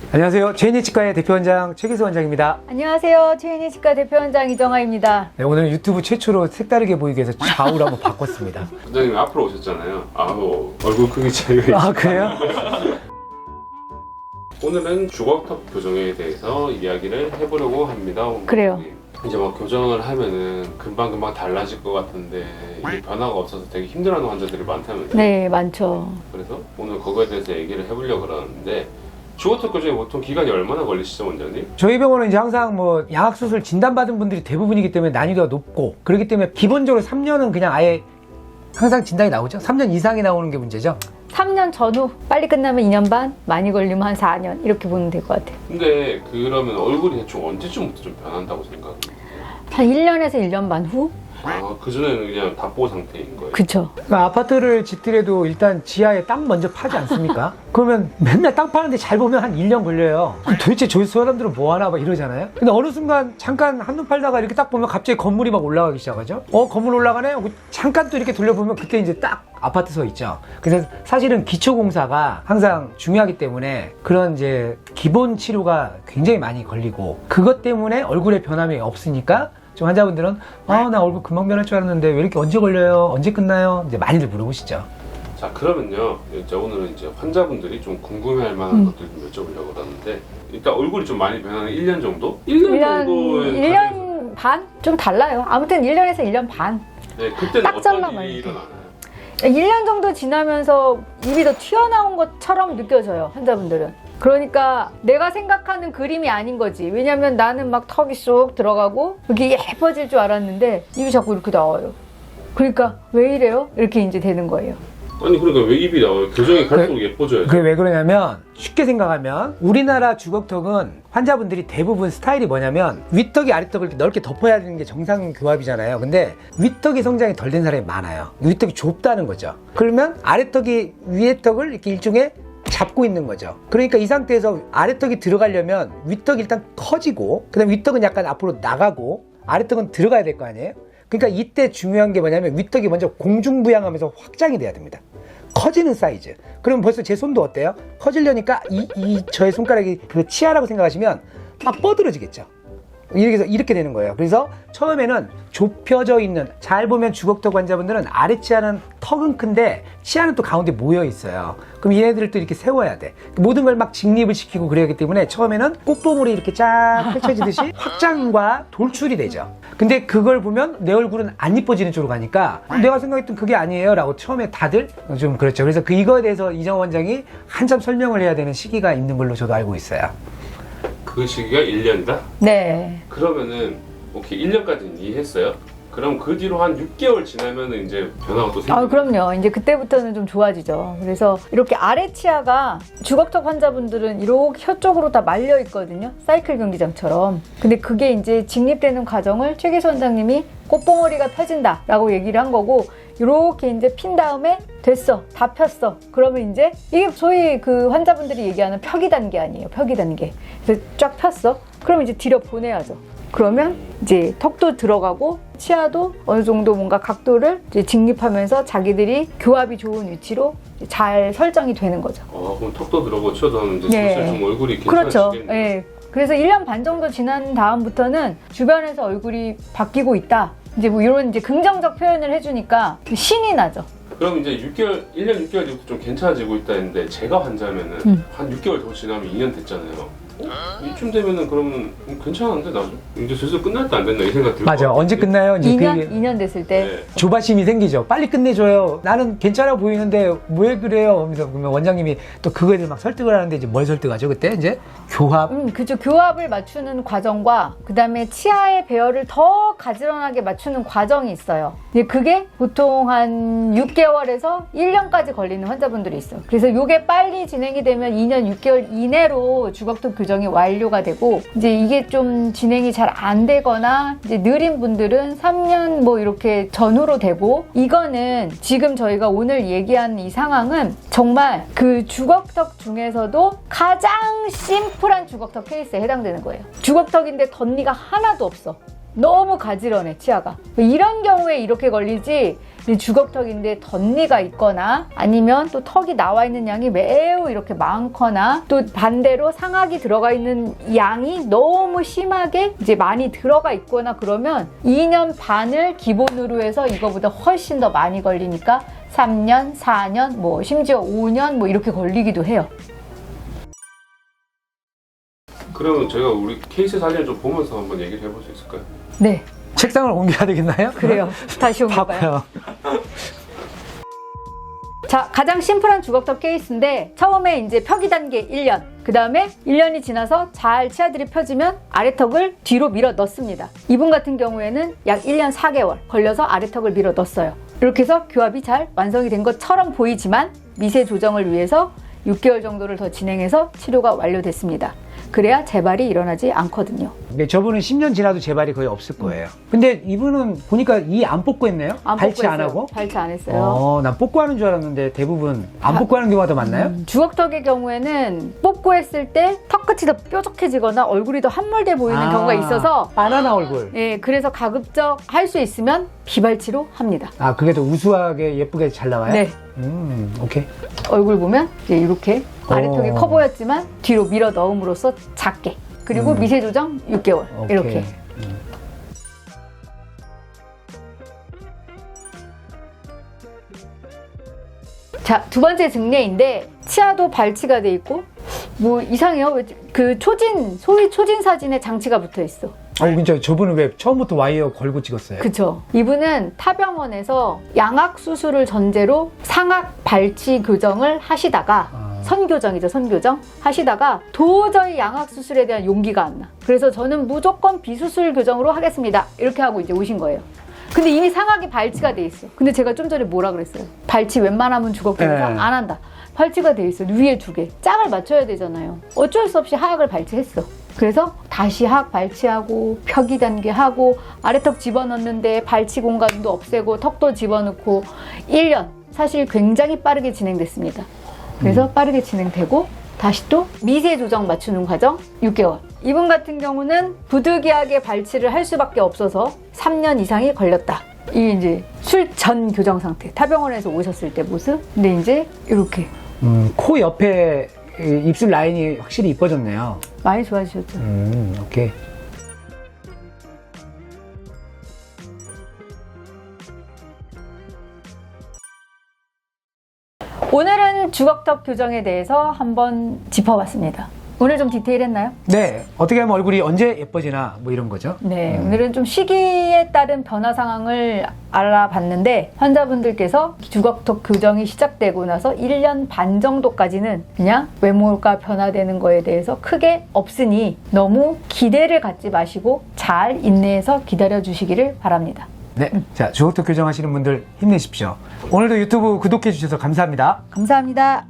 안녕하세요. 최인희 치과의 대표원장 최기수 원장입니다. 안녕하세요. 최인희 치과 대표원장 이정아입니다. 네, 오늘 유튜브 최초로 색다르게 보이기 위해서 좌우로 한번 바꿨습니다. 원장님이 앞으로 오셨잖아요. 얼굴 크기 차이가 있어요. 아, 그래요? 오늘은 주걱턱 교정에 대해서 이야기를 해보려고 합니다. 그래요. 이제 막 교정을 하면은 금방금방 달라질 것 같은데 이게 변화가 없어서 되게 힘들어하는 환자들이 많다면서요. 네, 많죠. 그래서 오늘 그거에 대해서 얘기를 해보려고 그러는데 주걱턱 교정이 보통 기간이 얼마나 걸리시죠, 원장님? 저희 병원은 이제 항상 뭐 양악수술 진단받은 분들이 대부분이기 때문에 난이도가 높고, 그렇기 때문에 기본적으로 3년은 그냥 아예 항상 진단이 나오죠. 3년 이상이 나오는 게 문제죠. 3년 전후 빨리 끝나면 2년 반, 많이 걸리면 한 4년 이렇게 보면 될 것 같아요. 근데 그러면 얼굴이 대충 언제쯤부터 좀 변한다고 생각해요? 한 1년에서 1년 반 후? 그전에는 그냥 답보 상태인 거예요? 그쵸. 그러니까 아파트를 짓더라도 일단 지하에 땅 먼저 파지 않습니까? 그러면 맨날 땅 파는데 잘 보면 한 1년 걸려요. 그럼 도대체 저 사람들은 뭐 하나 막 이러잖아요. 근데 어느 순간 잠깐 한눈 팔다가 이렇게 딱 보면 갑자기 건물이 막 올라가기 시작하죠. 건물 올라가네? 하고 잠깐 또 이렇게 돌려보면 그때 이제 딱 아파트 서 있죠. 그래서 사실은 기초공사가 항상 중요하기 때문에 그런 이제 기본 치료가 굉장히 많이 걸리고, 그것 때문에 얼굴에 변함이 없으니까 좀 환자분들은 나 얼굴 금방 변할 줄 알았는데 왜 이렇게 언제 걸려요? 언제 끝나요? 이제 많이들 물어보시죠. 자, 그러면요. 이제 오늘은 이제 환자분들이 좀 궁금해할 만한 것들 좀 여쭤보려고 그러는데, 일단 얼굴이 좀 많이 변하는 1년 정도? 1년 정도는 1년 반? 좀 달라요. 아무튼 1년에서 1년 반. 네, 그때는 딱 어떤 잘라봐요. 일이 일어나나요? 1년 정도 지나면서 입이 더 튀어나온 것처럼 느껴져요, 환자분들은. 그러니까 내가 생각하는 그림이 아닌 거지. 왜냐면 나는 막 턱이 쏙 들어가고 이렇게 예뻐질 줄 알았는데 입이 자꾸 이렇게 나와요. 그러니까 왜 이래요? 이렇게 이제 되는 거예요. 아니, 그러니까 왜 입이 나와요? 교정이 갈수록 예뻐져야죠. 그게 왜 그러냐면, 쉽게 생각하면 우리나라 주걱턱은 환자분들이 대부분 스타일이 뭐냐면 윗턱이 아랫턱을 이렇게 넓게 덮어야 되는 게 정상 교합이잖아요. 근데 윗턱이 성장이 덜 된 사람이 많아요. 윗턱이 좁다는 거죠. 그러면 아랫턱이 위에 턱을 이렇게 일종의 잡고 있는 거죠. 그러니까 이 상태에서 아래턱이 들어가려면 윗턱이 일단 커지고, 그 다음에 윗턱은 약간 앞으로 나가고 아래턱은 들어가야 될 거 아니에요. 그러니까 이때 중요한 게 뭐냐면 윗턱이 먼저 공중부양하면서 확장이 돼야 됩니다. 커지는 사이즈. 그럼 벌써 제 손도 어때요? 커지려니까 저의 손가락이 그 치아라고 생각하시면 막 뻗어지겠죠. 이렇게 되는 거예요. 그래서 처음에는 좁혀져 있는, 잘 보면 주걱턱 환자분들은 아래 치아는 턱은 큰데 치아는 또 가운데 모여 있어요. 그럼 얘네들을 또 이렇게 세워야 돼. 모든 걸 막 직립을 시키고 그래야 하기 때문에 처음에는 꽃보물이 이렇게 쫙 펼쳐지듯이 확장과 돌출이 되죠. 근데 그걸 보면 내 얼굴은 안 이뻐지는 쪽으로 가니까 내가 생각했던 그게 아니에요 라고 처음에 다들 좀 그렇죠. 그래서 이거에 대해서 이정 원장이 한참 설명을 해야 되는 시기가 있는 걸로 저도 알고 있어요. 그 시기가 1년이다? 네. 그러면은 오케이, 1년까지는 이해했어요. 그럼 그 뒤로 한 6개월 지나면은 이제 변화가 또 생기죠. 그럼요. 이제 그때부터는 좀 좋아지죠. 그래서 이렇게 아래 치아가 주걱턱 환자분들은 이렇게 혀 쪽으로 다 말려 있거든요. 사이클 경기장처럼. 근데 그게 이제 직립되는 과정을 최기수 원장님이 꽃봉오리가 펴진다 라고 얘기를 한 거고, 이렇게 이제 핀 다음에 됐어, 다 폈어. 그러면 이제 이게 저희 그 환자분들이 얘기하는 펴기 단계 아니에요. 펴기 단계. 그래서 쫙 폈어. 그럼 이제 뒤로 보내야죠. 그러면 이제 턱도 들어가고 치아도 어느 정도 뭔가 각도를 이제 직립하면서 자기들이 교합이 좋은 위치로 잘 설정이 되는 거죠. 그럼 턱도 들어가고 치아도 하면 이제 네. 슬슬 좀 얼굴이 그렇죠. 괜찮아지겠네요. 네. 그래서 1년 반 정도 지난 다음부터는 주변에서 얼굴이 바뀌고 있다. 이제 뭐 이런 이제 긍정적 표현을 해주니까 신이 나죠. 그럼 이제 1년 6개월 뒤부터 좀 괜찮아지고 있다 했는데, 제가 환자면은 한 6개월 더 지나면 2년 됐잖아요. 이쯤 되면은 그러면 괜찮은데 나도 이제 슬슬 끝날 때 안 됐나 이 생각 들고. 맞아. 언제 끝나요? 이제 2년 됐을 때. 네. 조바심이 생기죠. 빨리 끝내줘요. 나는 괜찮아 보이는데 왜 그래요? 그러면 원장님이 또 그거에 막 설득을 하는데, 이제 뭘 설득하죠? 그때 이제 교합. 그죠. 교합을 맞추는 과정과 그 다음에 치아의 배열을 더 가지런하게 맞추는 과정이 있어요. 근데 그게 보통 한 6개월에서 1년까지 걸리는 환자분들이 있어요. 그래서 이게 빨리 진행이 되면 2년 6개월 이내로 주걱턱 교정이 완료가 되고, 이제 이게 좀 진행이 잘 안 되거나 이제 느린 분들은 3년 뭐 이렇게 전후로 되고, 이거는 지금 저희가 오늘 얘기한 이 상황은 정말 그 주걱턱 중에서도 가장 심플한 주걱턱 케이스에 해당되는 거예요. 주걱턱인데 덧니가 하나도 없어. 너무 가지런해 치아가. 이런 경우에 이렇게 걸리지, 이 주걱턱인데 덧니가 있거나 아니면 또 턱이 나와 있는 양이 매우 이렇게 많거나 또 반대로 상악이 들어가 있는 양이 너무 심하게 이제 많이 들어가 있거나 그러면 2년 반을 기본으로 해서 이거보다 훨씬 더 많이 걸리니까 3년, 4년, 뭐 심지어 5년 뭐 이렇게 걸리기도 해요. 그러면 저희가 우리 케이스 사진을 좀 보면서 한번 얘기를 해볼 수 있을까요? 네, 책상을 옮겨야 되겠나요? 그래요. 다시 옮겨봐요. 바빠요. 자, 가장 심플한 주걱턱 케이스인데 처음에 이제 펴기 단계 1년, 그 다음에 1년이 지나서 잘 치아들이 펴지면 아래턱을 뒤로 밀어 넣습니다. 이분 같은 경우에는 약 1년 4개월 걸려서 아래턱을 밀어 넣었어요. 이렇게 해서 교합이 잘 완성이 된 것처럼 보이지만 미세 조정을 위해서 6개월 정도를 더 진행해서 치료가 완료됐습니다. 그래야 재발이 일어나지 않거든요. 근데 저분은 10년 지나도 재발이 거의 없을 거예요. 근데 이분은 보니까 이 안 뽑고 했네요? 발치 안 하고? 발치 안 했어요. 난 뽑고 하는 줄 알았는데 대부분 안 뽑고 하는 경우가 더 많나요? 주걱턱의 경우에는 뽑고 했을 때 턱끝이 더 뾰족해지거나 얼굴이 더 함몰돼 보이는 경우가 있어서 바나나 얼굴. 예, 그래서 가급적 할 수 있으면 비발치로 합니다. 그게 더 우수하게 예쁘게 잘 나와요? 네. 오케이. 얼굴 보면 이제 이렇게 아래턱이 커 보였지만 뒤로 밀어 넣음으로써 작게. 그리고 미세 조정 6개월. 오케이. 이렇게. 자, 두 번째 증례인데 치아도 발치가 돼 있고 뭐 이상해요. 왜 그 소위 초진 사진에 장치가 붙어 있어. 진짜 저분은 왜 처음부터 와이어 걸고 찍었어요? 그쵸. 이분은 타병원에서 양악 수술을 전제로 상악 발치 교정을 하시다가 선교정이죠, 선교정 하시다가 도저히 양악 수술에 대한 용기가 안 나. 그래서 저는 무조건 비수술 교정으로 하겠습니다. 이렇게 하고 이제 오신 거예요. 근데 이미 상악이 발치가 돼 있어. 근데 제가 좀 전에 뭐라 그랬어요? 발치 웬만하면 주걱턱에서 안 한다. 발치가 돼 있어. 위에 2개. 짝을 맞춰야 되잖아요. 어쩔 수 없이 하악을 발치했어. 그래서 다시 하악 발치하고 펴기 단계 하고 아래턱 집어넣는데 발치 공간도 없애고 턱도 집어넣고 1년 사실 굉장히 빠르게 진행됐습니다. 그래서 빠르게 진행되고 다시 또 미세 조정 맞추는 과정 6개월. 이분 같은 경우는 부득이하게 발치를 할 수밖에 없어서 3년 이상이 걸렸다. 이게 이제 술 전 교정 상태. 타병원에서 오셨을 때 모습. 근데 이제 이렇게 코 옆에 입술 라인이 확실히 이뻐졌네요. 많이 좋아지셨죠. 오케이. 오늘은 주걱턱 교정에 대해서 한번 짚어봤습니다. 오늘 좀 디테일했나요? 네. 어떻게 하면 얼굴이 언제 예뻐지나 뭐 이런 거죠? 네, 오늘은 좀 시기에 따른 변화 상황을 알아봤는데 환자분들께서 주걱턱 교정이 시작되고 나서 1년 반 정도까지는 그냥 외모가 변화되는 거에 대해서 크게 없으니 너무 기대를 갖지 마시고 잘 인내해서 기다려 주시기를 바랍니다. 네. 자, 주걱턱 교정하시는 분들 힘내십시오. 오늘도 유튜브 구독해 주셔서 감사합니다. 감사합니다.